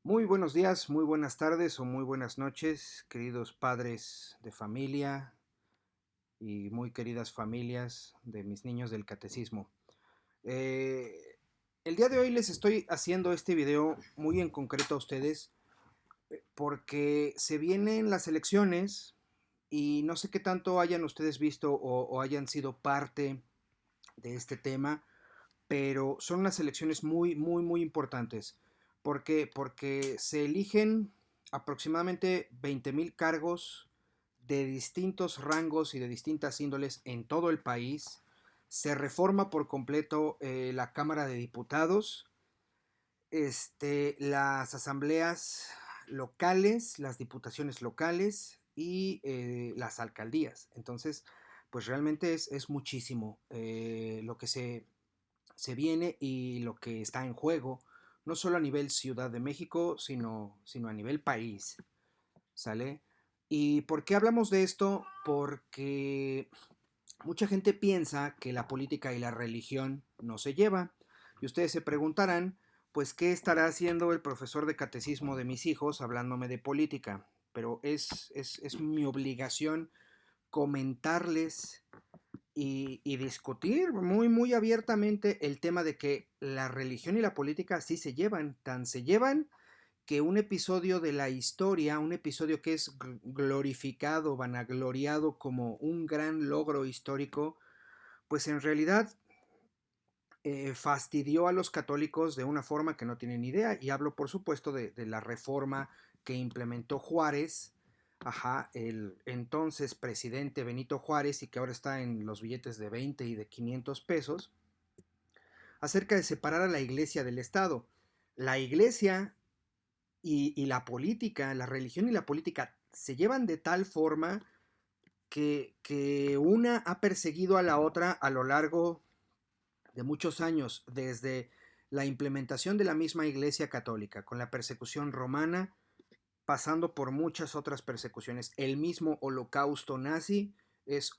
Muy buenos días, muy buenas tardes o muy buenas noches, queridos padres de familia y muy queridas familias de mis niños del catecismo. Eh, el día de hoy les estoy haciendo este video muy en concreto a ustedes porque se vienen las elecciones y no sé qué tanto hayan ustedes visto o hayan sido parte de este tema, pero son unas elecciones muy importantes. ¿Por qué? Porque se eligen aproximadamente 20,000 cargos de distintos rangos y de distintas índoles en todo el país. Se reforma por completo la Cámara de Diputados, las asambleas locales, las diputaciones locales y las alcaldías. Entonces, pues realmente es muchísimo lo que se viene y lo que está en juego, no solo a nivel Ciudad de México, sino a nivel país, ¿sale? ¿Y por qué hablamos de esto? Porque mucha gente piensa que la política y la religión no se llevan. Y ustedes se preguntarán, pues, ¿qué estará haciendo el profesor de catecismo de mis hijos hablándome de política? Pero es mi obligación comentarles y discutir muy abiertamente el tema de que la religión y la política sí se llevan, tan se llevan que un episodio de la historia, un episodio que es glorificado, vanagloriado como un gran logro histórico, pues en realidad fastidió a los católicos de una forma que no tienen idea. Y hablo, por supuesto, de la reforma que implementó Juárez, el entonces presidente Benito Juárez, y que ahora está en los billetes de 20 y de 500 pesos, acerca de separar a la iglesia del Estado. La iglesia y la política, la religión y la política se llevan de tal forma que una ha perseguido a la otra a lo largo de muchos años, desde la implementación de la misma Iglesia Católica, con la persecución romana, pasando por muchas otras persecuciones. El mismo holocausto nazi es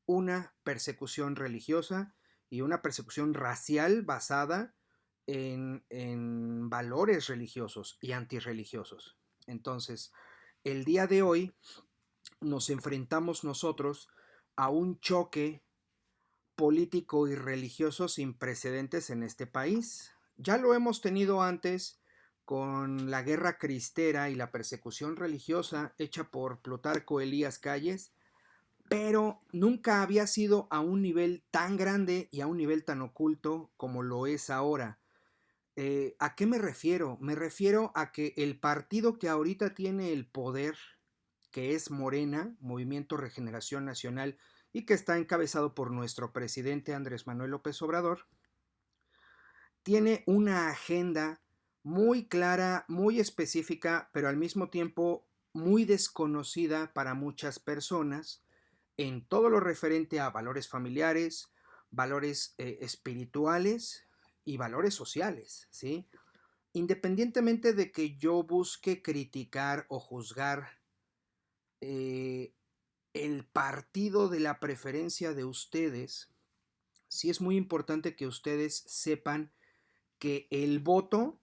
una persecución religiosa y una persecución racial basada en valores religiosos y antirreligiosos. Entonces, el día de hoy nos enfrentamos nosotros a un choque político y religioso sin precedentes en este país. Ya lo hemos tenido antes con la guerra cristera y la persecución religiosa hecha por Plutarco Elías Calles, pero nunca había sido a un nivel tan grande y a un nivel tan oculto como lo es ahora. ¿A qué me refiero? Me refiero a que el partido que ahorita tiene el poder, que es Morena, Movimiento Regeneración Nacional, y que está encabezado por nuestro presidente Andrés Manuel López Obrador, tiene una agenda muy clara, muy específica, pero al mismo tiempo muy desconocida para muchas personas en todo lo referente a valores familiares, valores espirituales y valores sociales, ¿sí? Independientemente de que yo busque criticar o juzgar eh, el partido de la preferencia de ustedes, sí es muy importante que ustedes sepan que el voto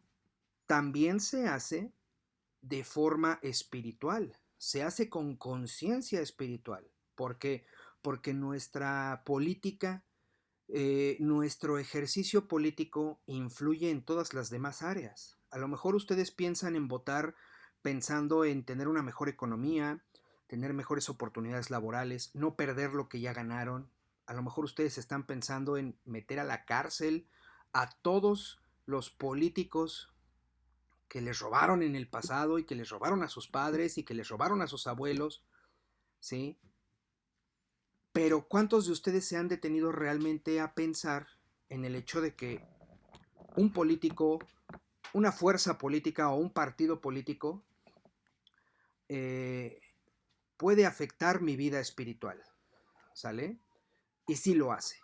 también se hace de forma espiritual, se hace con conciencia espiritual. ¿Por qué? Porque nuestra política, nuestro ejercicio político influye en todas las demás áreas. A lo mejor ustedes piensan en votar pensando en tener una mejor economía, tener mejores oportunidades laborales, no perder lo que ya ganaron. A lo mejor ustedes están pensando en meter a la cárcel a todos los políticos que les robaron en el pasado y que les robaron a sus padres y que les robaron a sus abuelos, ¿sí? Pero ¿cuántos de ustedes se han detenido realmente a pensar en el hecho de que un político, una fuerza política o un partido político eh, puede afectar mi vida espiritual? ¿Sale? Y sí lo hace.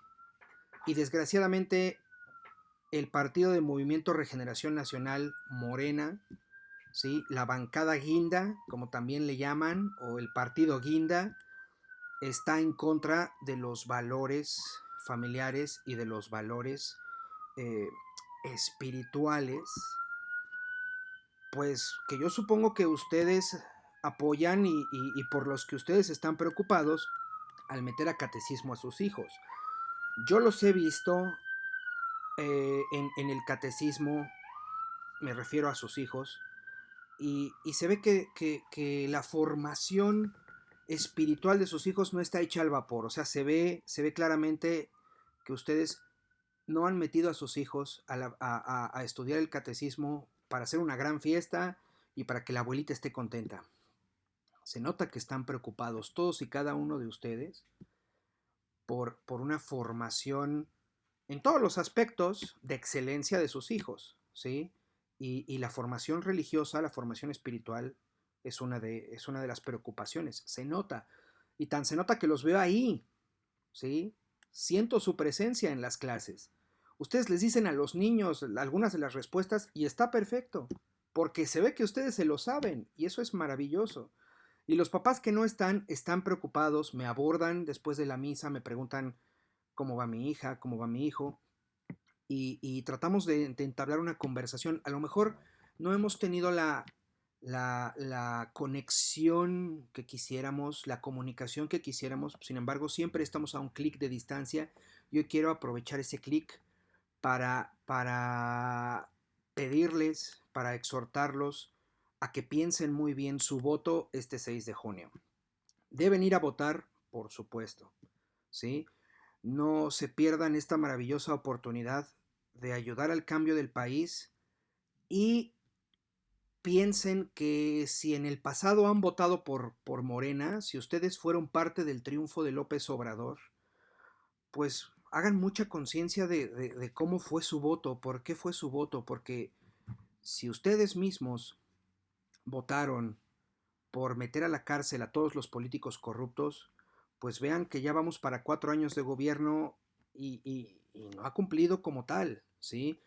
Y desgraciadamente el partido de Movimiento Regeneración Nacional, Morena, ¿sí? La bancada guinda, como también le llaman, o el partido guinda, está en contra de los valores familiares y de los valores eh, espirituales, pues que yo supongo que ustedes apoyan y por los que ustedes están preocupados al meter a catecismo a sus hijos. Yo los he visto en el catecismo, me refiero a sus hijos, y se ve que la formación espiritual de sus hijos no está hecha al vapor. O sea, se ve claramente que ustedes no han metido a sus hijos a estudiar el catecismo para hacer una gran fiesta y para que la abuelita esté contenta. Se nota que están preocupados todos y cada uno de ustedes por una formación en todos los aspectos de excelencia de sus hijos, ¿sí? Y la formación religiosa, la formación espiritual, es una de las preocupaciones. Se nota. Y tan se nota que los veo ahí, ¿sí? Siento su presencia en las clases. Ustedes les dicen a los niños algunas de las respuestas y está perfecto, porque se ve que ustedes se lo saben y eso es maravilloso. Y los papás que no están preocupados, me abordan después de la misa, me preguntan cómo va mi hija, cómo va mi hijo, y tratamos de entablar una conversación. A lo mejor no hemos tenido la conexión que quisiéramos, la comunicación que quisiéramos, sin embargo, siempre estamos a un clic de distancia. Yo quiero aprovechar ese clic para pedirles, para exhortarlos a que piensen muy bien su voto este 6 de junio. Deben ir a votar, por supuesto, ¿sí? No se pierdan esta maravillosa oportunidad de ayudar al cambio del país y piensen que si en el pasado han votado por Morena, si ustedes fueron parte del triunfo de López Obrador, pues hagan mucha conciencia de cómo fue su voto, por qué fue su voto, porque si ustedes mismos votaron por meter a la cárcel a todos los políticos corruptos, pues vean que ya vamos para 4 años de gobierno y no ha cumplido como tal, ¿sí?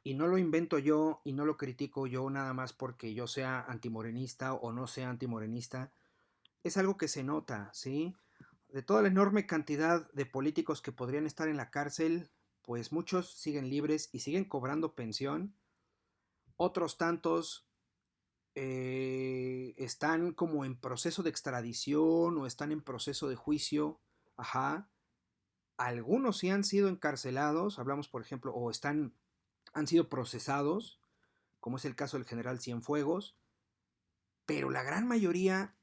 Y no lo invento yo y no lo critico yo nada más porque yo sea antimorenista o no sea antimorenista. Es algo que se nota, ¿sí? De toda la enorme cantidad de políticos que podrían estar en la cárcel, pues muchos siguen libres y siguen cobrando pensión. Otros tantos están como en proceso de extradición o están en proceso de juicio. Ajá. Algunos sí han sido encarcelados, hablamos por ejemplo, han sido procesados, como es el caso del general Cienfuegos, pero la gran mayoría,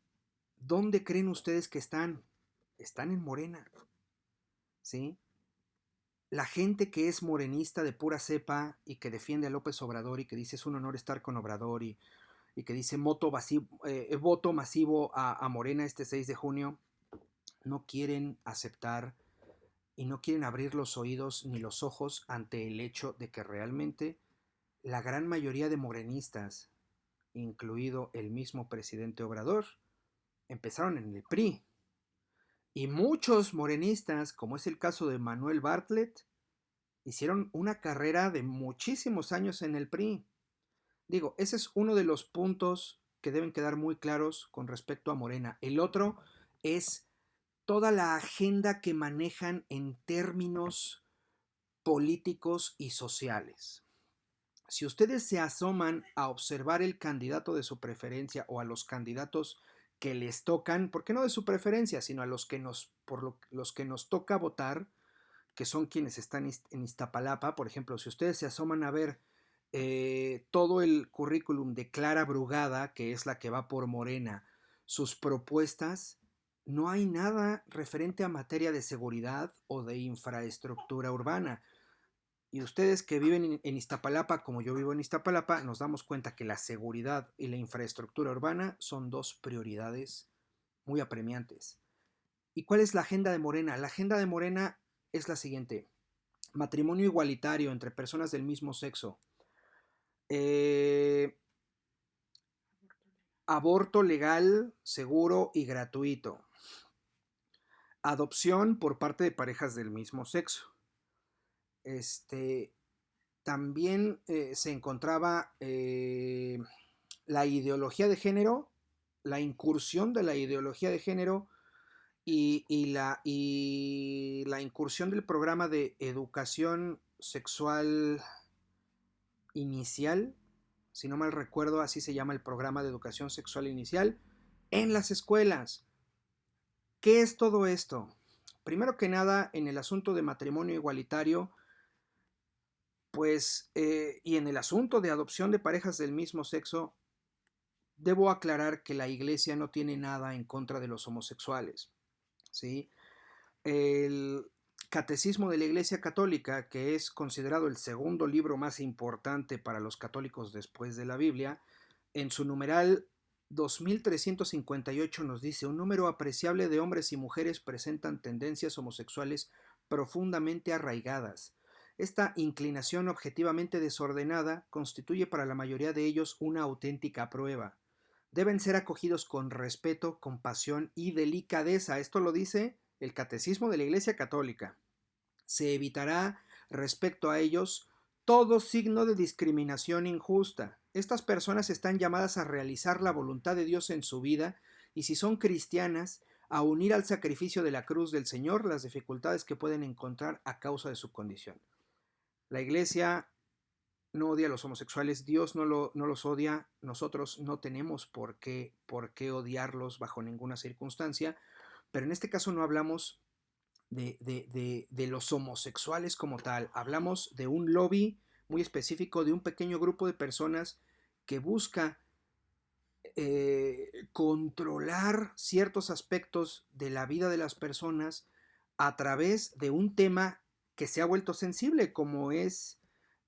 ¿dónde creen ustedes que están? Están en Morena, ¿sí? La gente que es morenista de pura cepa y que defiende a López Obrador y que dice es un honor estar con Obrador y que dice voto masivo a Morena este 6 de junio, no quieren aceptar y no quieren abrir los oídos ni los ojos ante el hecho de que realmente la gran mayoría de morenistas, incluido el mismo presidente Obrador, empezaron en el PRI. Y muchos morenistas, como es el caso de Manuel Bartlett, hicieron una carrera de muchísimos años en el PRI. Digo, ese es uno de los puntos que deben quedar muy claros con respecto a Morena. El otro es toda la agenda que manejan en términos políticos y sociales. Si ustedes se asoman a observar el candidato de su preferencia o a los candidatos que les tocan, ¿por qué no de su preferencia, sino a los que los que nos toca votar, que son quienes están en Iztapalapa? Por ejemplo, si ustedes se asoman a ver todo el currículum de Clara Brugada, que es la que va por Morena, sus propuestas, no hay nada referente a materia de seguridad o de infraestructura urbana. Y ustedes que viven en Iztapalapa, como yo vivo en Iztapalapa, nos damos cuenta que la seguridad y la infraestructura urbana son dos prioridades muy apremiantes. ¿Y cuál es la agenda de Morena? La agenda de Morena es la siguiente: matrimonio igualitario entre personas del mismo sexo, eh, aborto legal, seguro y gratuito, adopción por parte de parejas del mismo sexo. Este, también se encontraba la ideología de género, la incursión de la ideología de género y la incursión del programa de educación sexual inicial si no mal recuerdo, así se llama el programa de educación sexual inicial en las escuelas. ¿Qué es todo esto? Primero que nada, en el asunto de matrimonio igualitario, pues, y en el asunto de adopción de parejas del mismo sexo, debo aclarar que la iglesia no tiene nada en contra de los homosexuales, ¿sí? El Catecismo de la Iglesia Católica, que es considerado el segundo libro más importante para los católicos después de la Biblia, en su numeral 2358 nos dice: un número apreciable de hombres y mujeres presentan tendencias homosexuales profundamente arraigadas. Esta inclinación objetivamente desordenada constituye para la mayoría de ellos una auténtica prueba. Deben ser acogidos con respeto, compasión y delicadeza. Esto lo dice el Catecismo de la Iglesia Católica. Se evitará respecto a ellos todo signo de discriminación injusta. Estas personas están llamadas a realizar la voluntad de Dios en su vida y, si son cristianas, a unir al sacrificio de la cruz del Señor las dificultades que pueden encontrar a causa de su condición. La Iglesia no odia a los homosexuales, Dios no los odia, nosotros no tenemos por qué odiarlos bajo ninguna circunstancia, pero en este caso no hablamos de los homosexuales como tal, hablamos de un lobby muy específico, de un pequeño grupo de personas que busca controlar ciertos aspectos de la vida de las personas a través de un tema que se ha vuelto sensible, como es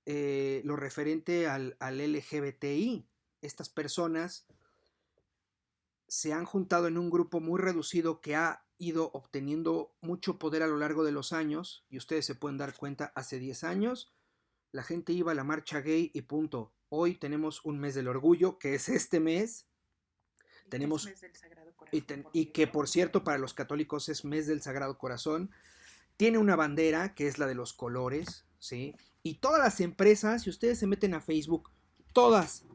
lo referente al LGBTI. Estas personas se han juntado en un grupo muy reducido que ha ido obteniendo mucho poder a lo largo de los años, y ustedes se pueden dar cuenta, hace 10 años la gente iba a la marcha gay y punto. Hoy tenemos un mes del orgullo, que es este mes. Tenemos mes del Sagrado Corazón, y que por cierto para los católicos es mes del Sagrado Corazón. Tiene una bandera que es la de los colores, ¿sí? Y todas las empresas, si ustedes se meten a Facebook, todas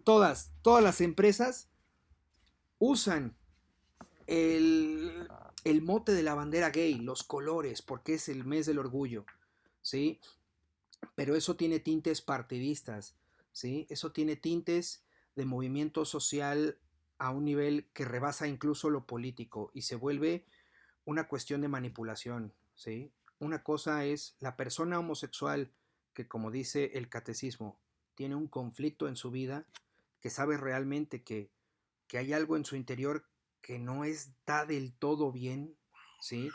las empresas usan el mote de la bandera gay, los colores, porque es el mes del orgullo, ¿sí? Pero eso tiene tintes partidistas, ¿sí? Eso tiene tintes de movimiento social a un nivel que rebasa incluso lo político y se vuelve una cuestión de manipulación, ¿sí? Una cosa es la persona homosexual que, como dice el catecismo, tiene un conflicto en su vida, que sabe realmente que hay algo en su interior que no está del todo bien, ¿sí?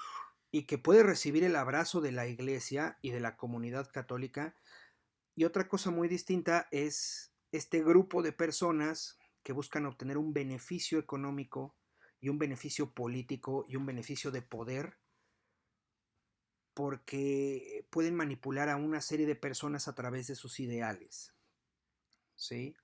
Y que puede recibir el abrazo de la iglesia y de la comunidad católica. Y otra cosa muy distinta es este grupo de personas que buscan obtener un beneficio económico y un beneficio político y un beneficio de poder porque pueden manipular a una serie de personas a través de sus ideales, ¿sí?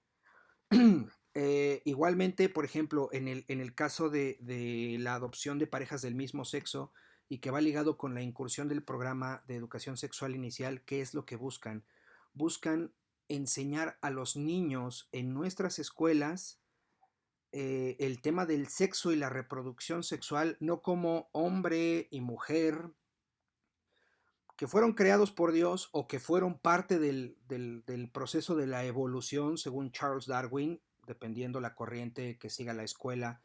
Igualmente, por ejemplo, en el caso de la adopción de parejas del mismo sexo y que va ligado con la incursión del programa de educación sexual inicial, ¿qué es lo que buscan? Buscan enseñar a los niños en nuestras escuelas el tema del sexo y la reproducción sexual, no como hombre y mujer, que fueron creados por Dios o que fueron parte del proceso de la evolución, según Charles Darwin, dependiendo la corriente que siga la escuela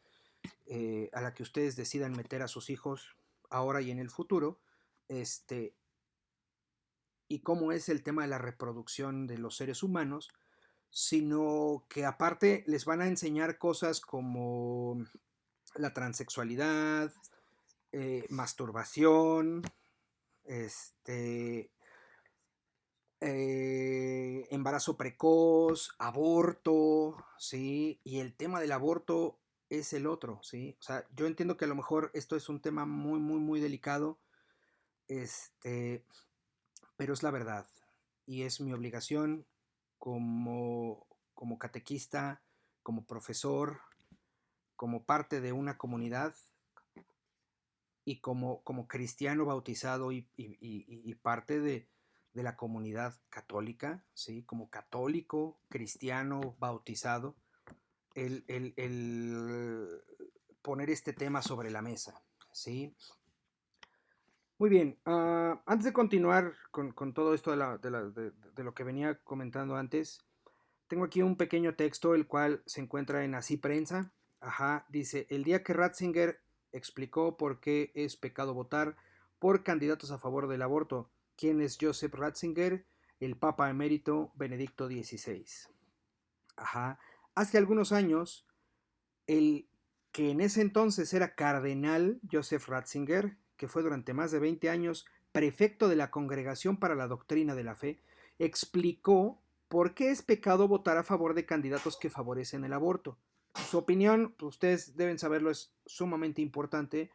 a la que ustedes decidan meter a sus hijos ahora y en el futuro, y cómo es el tema de la reproducción de los seres humanos, sino que aparte les van a enseñar cosas como la transexualidad, masturbación, este, embarazo precoz, aborto, ¿sí? Y el tema del aborto es el otro, ¿sí? O sea, yo entiendo que a lo mejor esto es un tema muy delicado, este, pero es la verdad y es mi obligación como catequista, como profesor, como parte de una comunidad y como cristiano bautizado y parte de la comunidad católica, ¿sí? Como católico, cristiano, bautizado, el poner este tema sobre la mesa, ¿sí? Muy bien, antes de continuar con todo esto de lo que venía comentando antes, Tengo aquí un pequeño texto, el cual se encuentra en Así Prensa. Ajá, dice, el día que Ratzinger explicó por qué es pecado votar por candidatos a favor del aborto. ¿Quién es Joseph Ratzinger? El Papa Emérito Benedicto XVI. Ajá. Hace algunos años, el que en ese entonces era cardenal Joseph Ratzinger, que fue durante más de 20 años prefecto de la Congregación para la Doctrina de la Fe, explicó por qué es pecado votar a favor de candidatos que favorecen el aborto. Su opinión, ustedes deben saberlo, es sumamente importante,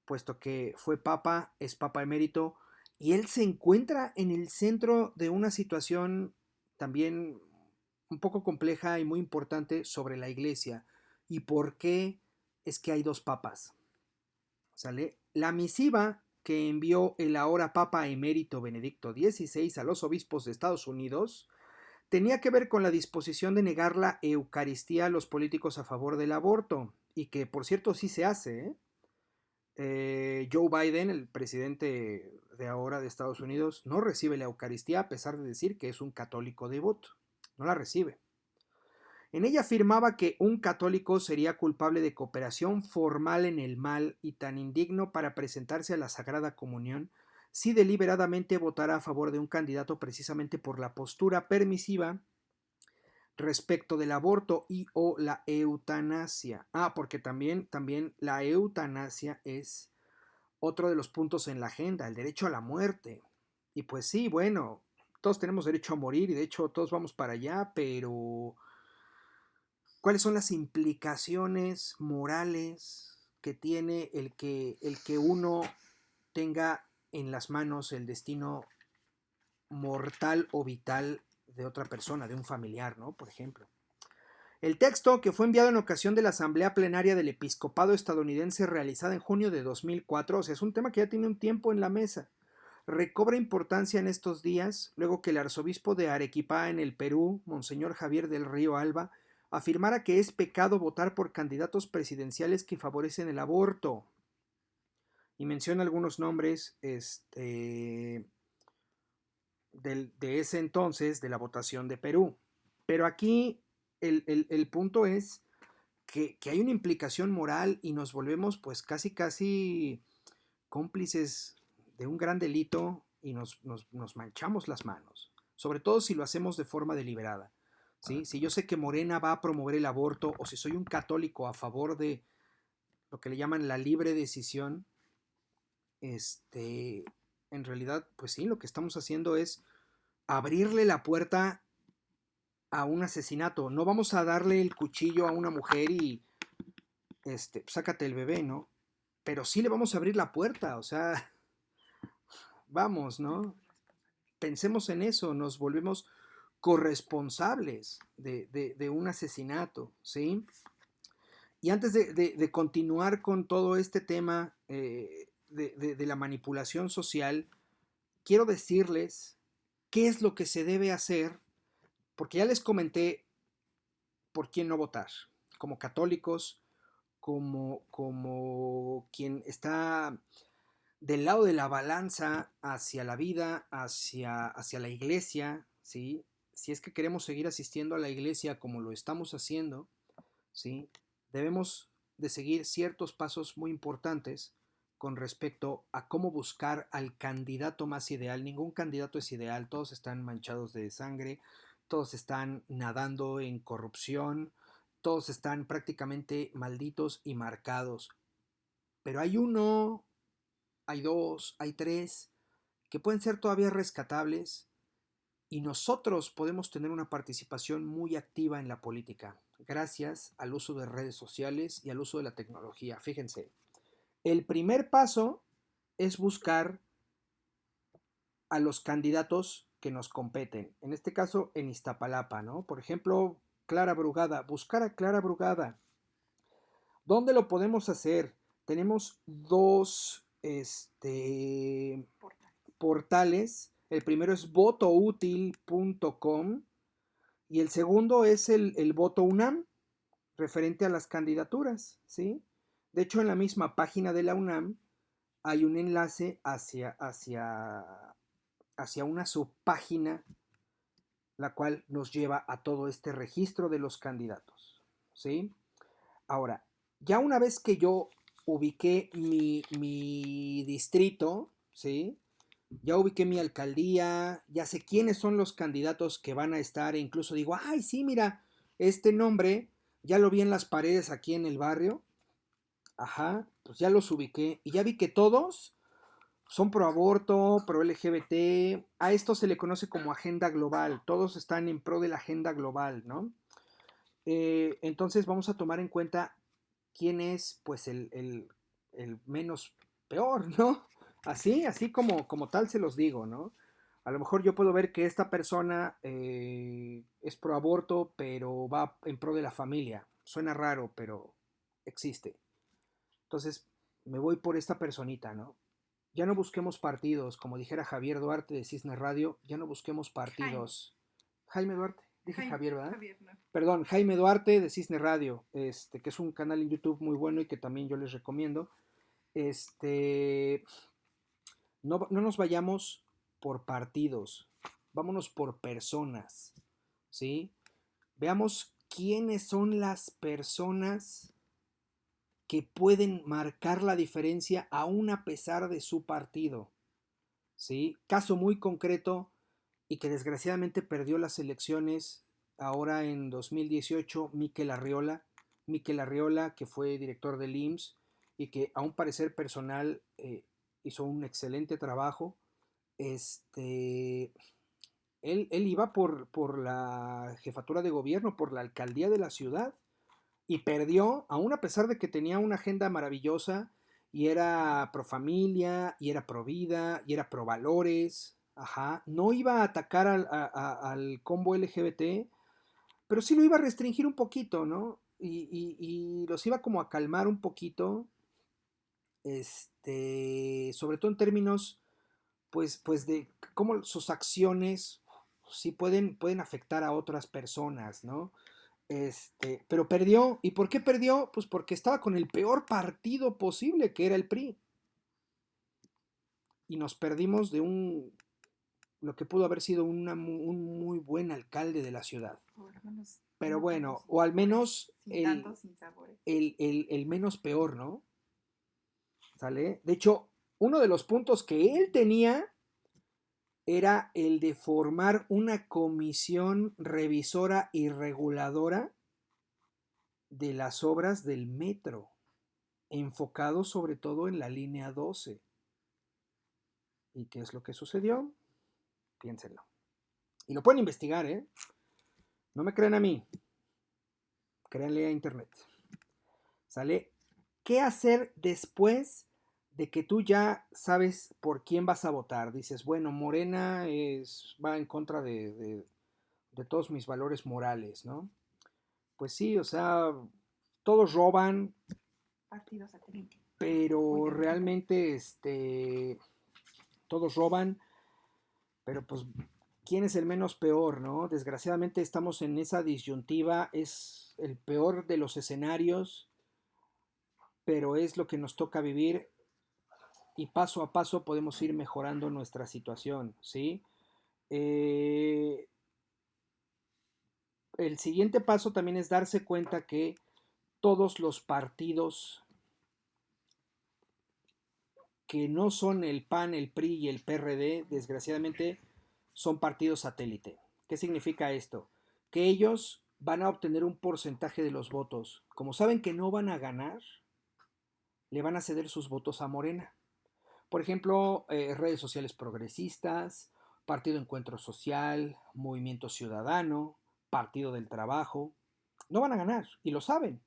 puesto que fue papa, es papa emérito, y él se encuentra en el centro de una situación también un poco compleja y muy importante sobre la iglesia y por qué es que hay dos papas. ¿Sale? La misiva que envió el ahora papa emérito Benedicto XVI a los obispos de Estados Unidos tenía que ver con la disposición de negar la Eucaristía a los políticos a favor del aborto, y que por cierto sí se hace, ¿eh? Joe Biden, el presidente de ahora de Estados Unidos, no recibe la Eucaristía a pesar de decir que es un católico devoto. No la recibe. En ella afirmaba que un católico sería culpable de cooperación formal en el mal y tan indigno para presentarse a la Sagrada Comunión si deliberadamente votara a favor de un candidato precisamente por la postura permisiva respecto del aborto y o la eutanasia. Porque también la eutanasia es otro de los puntos en la agenda, el derecho a la muerte. Y pues sí, bueno, todos tenemos derecho a morir y de hecho todos vamos para allá, pero ¿cuáles son las implicaciones morales que tiene el que uno tenga en las manos el destino mortal o vital de otra persona, de un familiar, ¿no? Por ejemplo. El texto, que fue enviado en ocasión de la Asamblea Plenaria del Episcopado estadounidense realizada en junio de 2004, o sea, es un tema que ya tiene un tiempo en la mesa, recobra importancia en estos días, luego que el arzobispo de Arequipa, en el Perú, Monseñor Javier del Río Alba, afirmara que es pecado votar por candidatos presidenciales que favorecen el aborto. Y menciona algunos nombres de ese entonces, de la votación de Perú. Pero aquí el punto es que hay una implicación moral y nos volvemos pues casi cómplices de un gran delito y nos manchamos las manos, sobre todo si lo hacemos de forma deliberada. ¿Sí? Si yo sé que Morena va a promover el aborto o si soy un católico a favor de lo que le llaman la libre decisión, en realidad, pues sí, lo que estamos haciendo es abrirle la puerta a un asesinato. No vamos a darle el cuchillo a una mujer y sácate el bebé, ¿no? Pero sí le vamos a abrir la puerta, o sea, vamos, ¿no? Pensemos en eso, nos volvemos corresponsables de un asesinato, ¿sí? Y antes de continuar con todo este tema de la manipulación social, quiero decirles qué es lo que se debe hacer, porque ya les comenté por quién no votar, como católicos, como quien está del lado de la balanza hacia la vida, hacia la iglesia, ¿sí? Si es que queremos seguir asistiendo a la iglesia como lo estamos haciendo, ¿sí? Debemos de seguir ciertos pasos muy importantes con respecto a cómo buscar al candidato más ideal. Ningún candidato es ideal, todos están manchados de sangre, todos están nadando en corrupción, todos están prácticamente malditos y marcados. Pero hay uno, hay dos, hay tres que pueden ser todavía rescatables y nosotros podemos tener una participación muy activa en la política, gracias al uso de redes sociales y al uso de la tecnología. Fíjense, el primer paso es buscar a los candidatos que nos competen. En este caso, en Iztapalapa, ¿no? Por ejemplo, Clara Brugada, buscar a Clara Brugada. ¿Dónde lo podemos hacer? Tenemos dos portales. El primero es votoutil.com y el segundo es el voto UNAM, referente a las candidaturas, ¿sí? De hecho, en la misma página de la UNAM hay un enlace hacia una subpágina la cual nos lleva a todo este registro de los candidatos, ¿sí? Ahora, ya una vez que yo ubiqué mi distrito, ¿sí? Ya ubiqué mi alcaldía, ya sé quiénes son los candidatos que van a estar, e incluso digo, ay, sí, mira, este nombre, ya lo vi en las paredes aquí en el barrio, ajá, pues ya los ubiqué y ya vi que todos son pro aborto, pro LGBT, a esto se le conoce como agenda global, todos están en pro de la agenda global, ¿no? Entonces vamos a tomar en cuenta quién es pues el menos peor, ¿no? Así como tal se los digo, ¿no? A lo mejor yo puedo ver que esta persona es pro aborto, pero va en pro de la familia. Suena raro, pero existe. Entonces me voy por esta personita, ¿no? Ya no busquemos partidos, como dijera Javier Duarte de Cisne Radio, ya no busquemos Jaime. partidos. Jaime Duarte, dije Jaime. Javier, ¿verdad? Javier, no. Perdón, Jaime Duarte de Cisne Radio, que es un canal en YouTube muy bueno y que también yo les recomiendo. Este, no nos vayamos por partidos, vámonos por personas, ¿sí? Veamos quiénes son las personas que pueden marcar la diferencia aún a pesar de su partido, ¿sí? Caso muy concreto y que desgraciadamente perdió las elecciones ahora en 2018, Miquel Arriola, que fue director del IMSS y que a un parecer personal hizo un excelente trabajo. Este, él iba por la jefatura de gobierno, por la alcaldía de la ciudad y perdió, aún a pesar de que tenía una agenda maravillosa y era pro familia, y era pro vida, y era pro valores, ajá, no iba a atacar al combo LGBT, pero sí lo iba a restringir un poquito, ¿no? Y los iba como a calmar un poquito, sobre todo en términos, pues de cómo sus acciones sí pueden afectar a otras personas, ¿no? Pero perdió. ¿Y por qué perdió? Pues porque estaba con el peor partido posible, que era el PRI. Y nos perdimos de lo que pudo haber sido un muy buen alcalde de la ciudad. Por lo menos Pero no tantos bueno, o al sinsabores. menos Sin tantos sinsabores. el menos peor, ¿no? ¿Sale? De hecho, uno de los puntos que él tenía era el de formar una comisión revisora y reguladora de las obras del metro, enfocado sobre todo en la línea 12. ¿Y qué es lo que sucedió? Piénsenlo. Y lo pueden investigar, ¿eh? No me crean a mí, créanle a internet. ¿Sale? ¿Qué hacer después de que tú ya sabes por quién vas a votar? Dices, bueno, Morena va en contra de todos mis valores morales, ¿no? Pues sí, o sea, todos roban, Partido satélite. pero realmente, todos roban, pero pues, ¿quién es el menos peor, no? Desgraciadamente estamos en esa disyuntiva, es el peor de los escenarios, pero es lo que nos toca vivir y paso a paso podemos ir mejorando nuestra situación, ¿sí? Eh, el siguiente paso también es darse cuenta que todos los partidos que no son el PAN, el PRI y el PRD, desgraciadamente, son partidos satélite. ¿Qué significa esto? Que ellos van a obtener un porcentaje de los votos. Como saben que no van a ganar, le van a ceder sus votos a Morena. Por ejemplo, redes sociales progresistas, Partido Encuentro Social, Movimiento Ciudadano, Partido del Trabajo. No van a ganar y lo saben,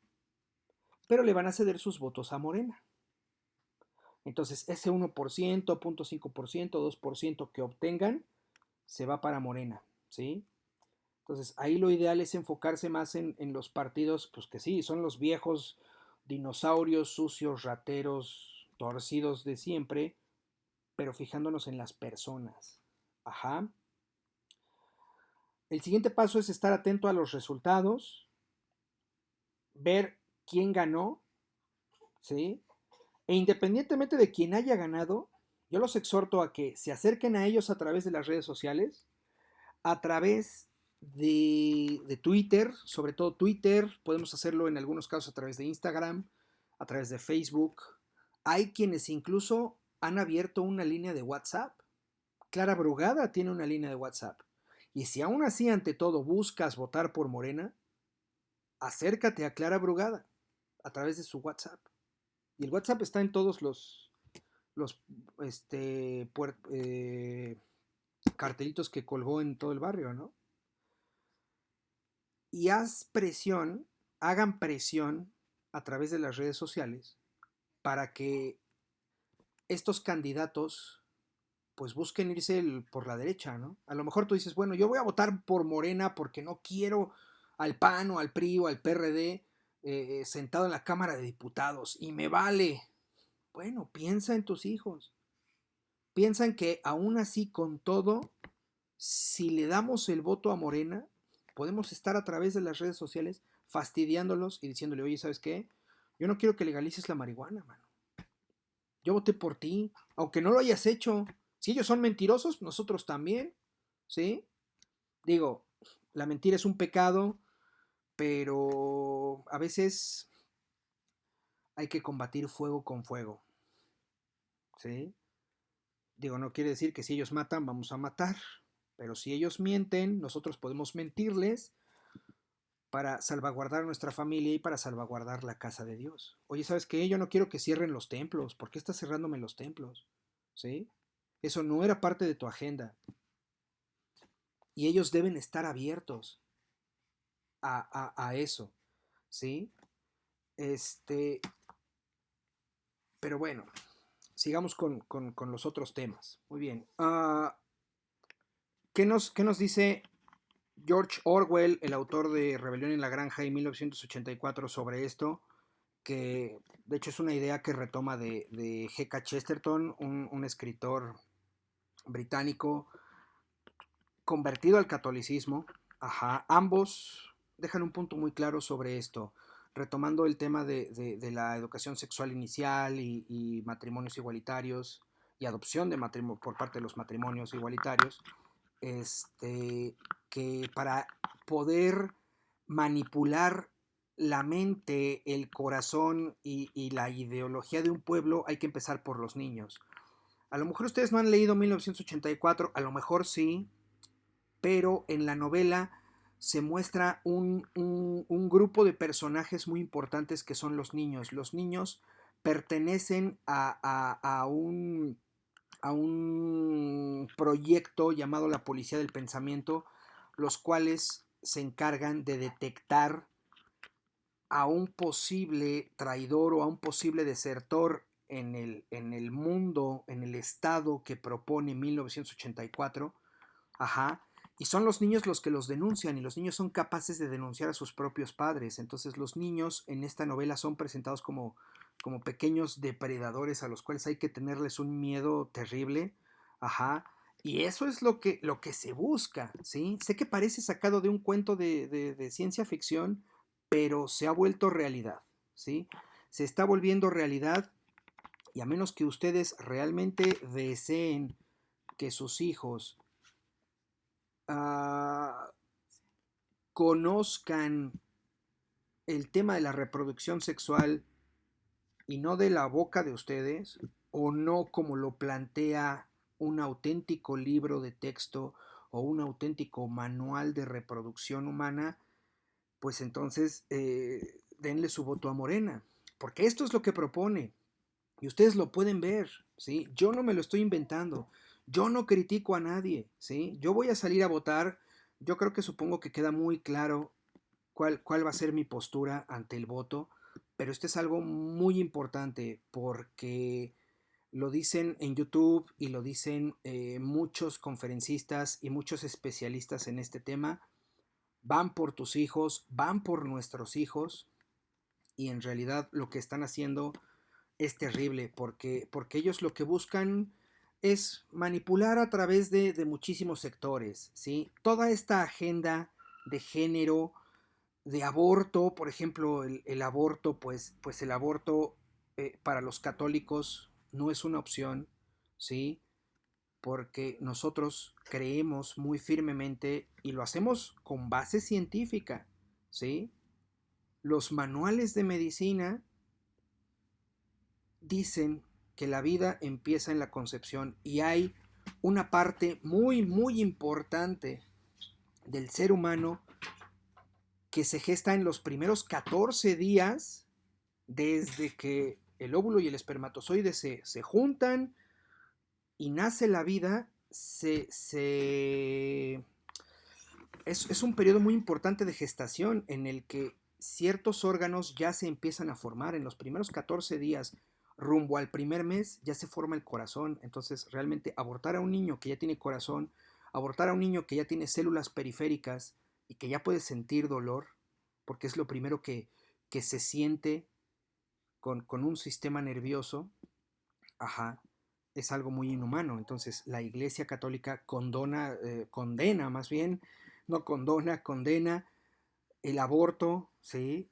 pero le van a ceder sus votos a Morena. Entonces, ese 1%, 0.5%, 2% que obtengan se va para Morena, ¿sí? Entonces, ahí lo ideal es enfocarse más en los partidos, pues que sí, son los viejos dinosaurios, sucios, rateros, torcidos de siempre, pero fijándonos en las personas. Ajá. El siguiente paso es estar atento a los resultados, ver quién ganó, ¿sí? E independientemente de quién haya ganado, yo los exhorto a que se acerquen a ellos a través de las redes sociales, a través de Twitter, sobre todo Twitter, podemos hacerlo en algunos casos a través de Instagram, a través de Facebook. Hay quienes incluso han abierto una línea de WhatsApp. Clara Brugada tiene una línea de WhatsApp. Y si aún así ante todo buscas votar por Morena, acércate a Clara Brugada a través de su WhatsApp. Y el WhatsApp está en todos los cartelitos que colgó en todo el barrio, ¿no? Y hagan presión a través de las redes sociales para que estos candidatos pues busquen irse por la derecha, ¿no? A lo mejor tú dices, bueno, yo voy a votar por Morena porque no quiero al PAN o al PRI o al PRD sentado en la Cámara de Diputados y me vale. Bueno, piensa en tus hijos. Piensa en que aún así con todo, si le damos el voto a Morena, podemos estar a través de las redes sociales fastidiándolos y diciéndole, oye, ¿sabes qué? Yo no quiero que legalices la marihuana, mano. Yo voté por ti, aunque no lo hayas hecho. Si ellos son mentirosos, nosotros también, ¿sí? Digo, la mentira es un pecado, pero a veces hay que combatir fuego con fuego, ¿sí? Digo, no quiere decir que si ellos matan, vamos a matar, pero si ellos mienten, nosotros podemos mentirles para salvaguardar nuestra familia y para salvaguardar la casa de Dios. Oye, ¿sabes qué? Yo no quiero que cierren los templos. ¿Por qué estás cerrándome los templos? ¿Sí? Eso no era parte de tu agenda. Y ellos deben estar abiertos a eso. ¿Sí? Este, pero bueno, sigamos con los otros temas. Muy bien. Qué nos dice George Orwell, el autor de Rebelión en la Granja y 1984, sobre esto? Que de hecho es una idea que retoma de G.K. Chesterton, un escritor británico convertido al catolicismo. Ajá, ambos dejan un punto muy claro sobre esto, retomando el tema de la educación sexual inicial y matrimonios igualitarios y adopción de por parte de los matrimonios igualitarios, que para poder manipular la mente, el corazón y la ideología de un pueblo hay que empezar por los niños. A lo mejor ustedes no han leído 1984, a lo mejor sí, pero en la novela se muestra un grupo de personajes muy importantes que son los niños. Los niños pertenecen a un proyecto llamado la Policía del Pensamiento, los cuales se encargan de detectar a un posible traidor o a un posible desertor en el mundo, en el estado que propone 1984. Ajá. Y son los niños los que los denuncian y los niños son capaces de denunciar a sus propios padres. Entonces los niños en esta novela son presentados como pequeños depredadores a los cuales hay que tenerles un miedo terrible. Ajá. Y eso es lo que se busca, ¿sí? Sé que parece sacado de un cuento de ciencia ficción, pero se ha vuelto realidad, ¿sí? Se está volviendo realidad y a menos que ustedes realmente deseen que sus hijos uh, conozcan el tema de la reproducción sexual y no de la boca de ustedes, o no como lo plantea un auténtico libro de texto o un auténtico manual de reproducción humana, pues entonces denle su voto a Morena, porque esto es lo que propone y ustedes lo pueden ver, ¿sí? Yo no me lo estoy inventando, yo no critico a nadie, ¿sí? Yo voy a salir a votar, yo creo que supongo que queda muy claro cuál va a ser mi postura ante el voto, pero esto es algo muy importante porque lo dicen en YouTube y lo dicen muchos conferencistas y muchos especialistas en este tema. Van por tus hijos, van por nuestros hijos y en realidad lo que están haciendo es terrible porque ellos lo que buscan es manipular a través de muchísimos sectores, ¿sí? Toda esta agenda de género, de aborto, por ejemplo, el aborto, pues el aborto para los católicos no es una opción, ¿sí? porque nosotros creemos muy firmemente y lo hacemos con base científica, ¿sí? Los manuales de medicina dicen que la vida empieza en la concepción y hay una parte muy, muy importante del ser humano que se gesta en los primeros 14 días desde que el óvulo y el espermatozoide se juntan y nace la vida. Es un periodo muy importante de gestación en el que ciertos órganos ya se empiezan a formar. En los primeros 14 días, rumbo al primer mes, ya se forma el corazón. Entonces, realmente abortar a un niño que ya tiene corazón, abortar a un niño que ya tiene células periféricas y que ya puede sentir dolor, porque es lo primero que se siente con un sistema nervioso, ajá, es algo muy inhumano. Entonces, la Iglesia Católica condena más bien, no condona, condena el aborto, ¿sí?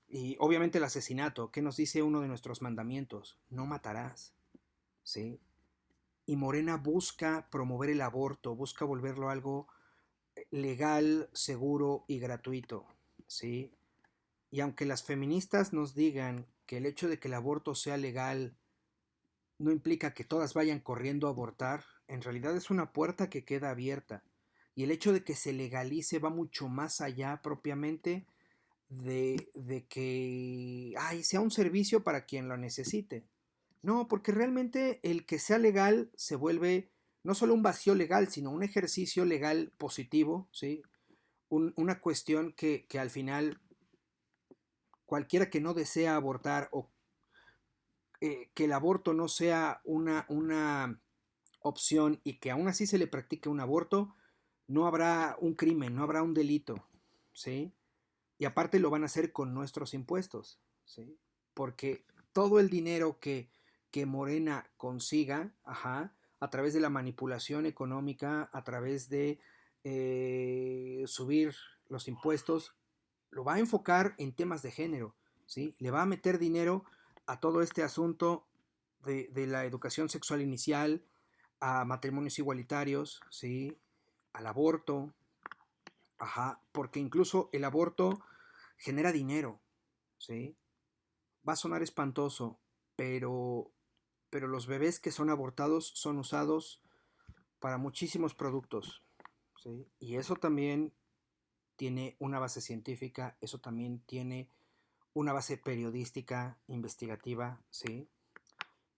Y obviamente el asesinato. ¿Qué nos dice uno de nuestros mandamientos? No matarás, ¿sí? Y Morena busca promover el aborto, busca volverlo algo legal, seguro y gratuito, ¿sí? Y aunque las feministas nos digan que el hecho de que el aborto sea legal no implica que todas vayan corriendo a abortar, en realidad es una puerta que queda abierta. Y el hecho de que se legalice va mucho más allá propiamente de que sea un servicio para quien lo necesite. No, porque realmente el que sea legal se vuelve no solo un vacío legal, sino un ejercicio legal positivo, ¿sí? Una cuestión que al final cualquiera que no desea abortar o que el aborto no sea una opción y que aún así se le practique un aborto, no habrá un crimen, no habrá un delito, ¿sí? Y aparte lo van a hacer con nuestros impuestos, ¿sí? Porque todo el dinero que Morena consiga, ajá, a través de la manipulación económica, a través de subir los impuestos, lo va a enfocar en temas de género, ¿sí? Le va a meter dinero a todo este asunto de la educación sexual inicial, a matrimonios igualitarios, ¿sí? Al aborto, ajá, porque incluso el aborto genera dinero, ¿sí? Va a sonar espantoso, pero, pero los bebés que son abortados son usados para muchísimos productos, ¿sí? Y eso también tiene una base científica, eso también tiene una base periodística, investigativa, ¿sí?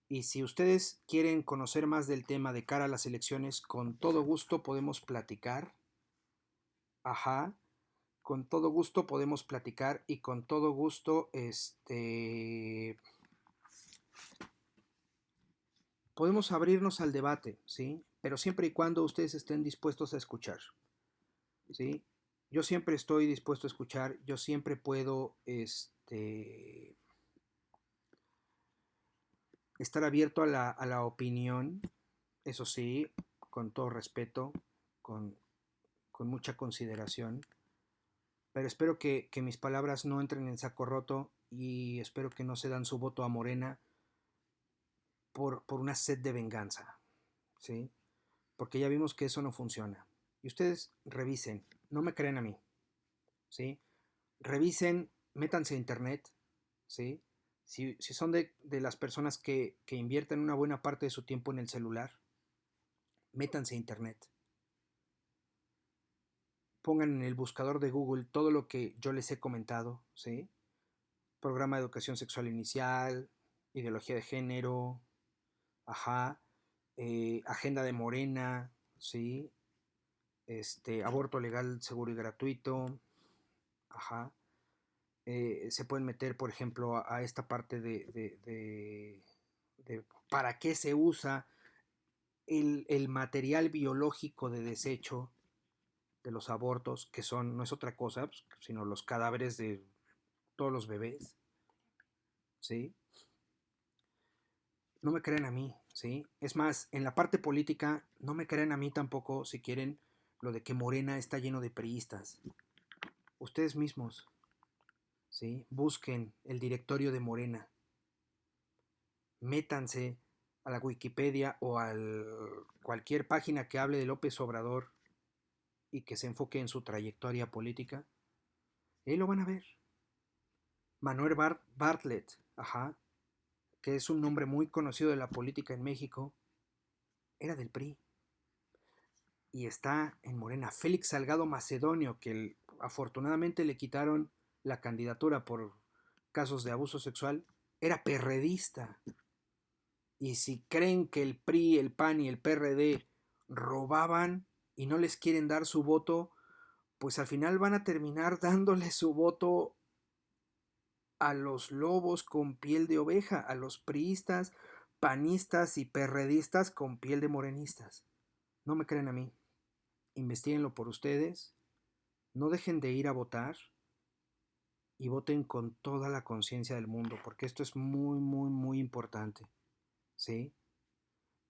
Y si ustedes quieren conocer más del tema de cara a las elecciones, con todo gusto podemos platicar, ajá, con todo gusto podemos platicar y con todo gusto, podemos abrirnos al debate, ¿sí? Pero siempre y cuando ustedes estén dispuestos a escuchar, ¿sí? Yo siempre estoy dispuesto a escuchar, yo siempre puedo, estar abierto a la opinión, eso sí, con todo respeto, con, con mucha consideración, pero espero que mis palabras no entren en saco roto y espero que no se dan su voto a Morena por una sed de venganza, ¿sí? Porque ya vimos que eso no funciona. Y ustedes revisen, no me creen a mí, ¿sí? Revisen, métanse a internet, ¿sí? Si son de las personas que invierten una buena parte de su tiempo en el celular, métanse a internet. Pongan en el buscador de Google todo lo que yo les he comentado, ¿sí? Programa de educación sexual inicial, ideología de género, ajá, agenda de Morena, ¿sí? Aborto legal, seguro y gratuito, ajá. Se pueden meter, por ejemplo, a esta parte de para qué se usa el material biológico de desecho de los abortos, que son, no es otra cosa, pues, sino los cadáveres de todos los bebés, ¿sí? No me creen a mí, ¿sí? Es más, en la parte política, no me creen a mí tampoco si quieren lo de que Morena está lleno de priistas. Ustedes mismos, ¿sí? Busquen el directorio de Morena, métanse a la Wikipedia o a cualquier página que hable de López Obrador y que se enfoque en su trayectoria política, ahí lo van a ver. Manuel Bartlett, ajá, que es un nombre muy conocido de la política en México, era del PRI y está en Morena. Félix Salgado Macedonio, que afortunadamente le quitaron la candidatura por casos de abuso sexual, era perredista. Y si creen que el PRI, el PAN y el PRD robaban y no les quieren dar su voto, pues al final van a terminar dándole su voto a los lobos con piel de oveja, a los priistas, panistas y perredistas con piel de morenistas. No me creen a mí. Investíguenlo por ustedes. No dejen de ir a votar y voten con toda la conciencia del mundo, porque esto es muy, muy, muy importante. ¿Sí?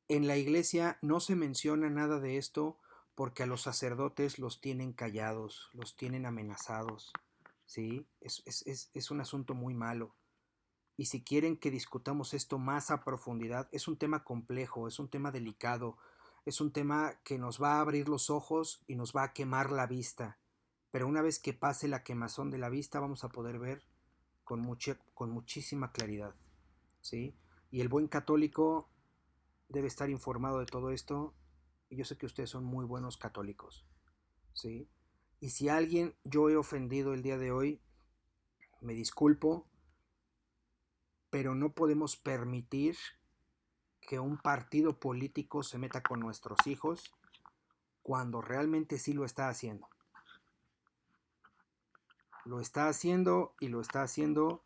En la iglesia no se menciona nada de esto porque a los sacerdotes los tienen callados, los tienen amenazados. ¿Sí? Es un asunto muy malo. Y si quieren que discutamos esto más a profundidad, es un tema complejo, es un tema delicado, es un tema que nos va a abrir los ojos y nos va a quemar la vista. Pero una vez que pase la quemazón de la vista, vamos a poder ver con muchísima claridad. ¿Sí? Y el buen católico debe estar informado de todo esto. Y yo sé que ustedes son muy buenos católicos. ¿Sí? Y si a alguien yo he ofendido el día de hoy, me disculpo, pero no podemos permitir que un partido político se meta con nuestros hijos cuando realmente sí lo está haciendo. Lo está haciendo y lo está haciendo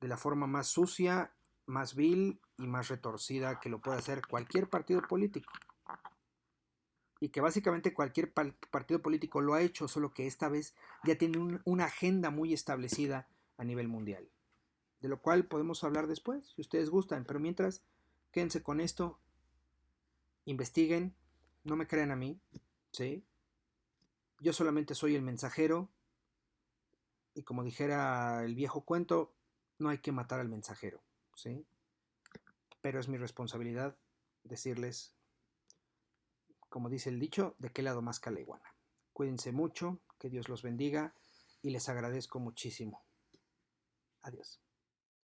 de la forma más sucia, más vil y más retorcida que lo puede hacer cualquier partido político. Y que básicamente cualquier partido político lo ha hecho, solo que esta vez ya tiene una agenda muy establecida a nivel mundial. De lo cual podemos hablar después, si ustedes gustan. Pero mientras, quédense con esto, investiguen, no me crean a mí, ¿sí? Yo solamente soy el mensajero y como dijera el viejo cuento, no hay que matar al mensajero, ¿sí? Pero es mi responsabilidad decirles, como dice el dicho, de qué lado más la iguana. Cuídense mucho, que Dios los bendiga y les agradezco muchísimo. Adiós.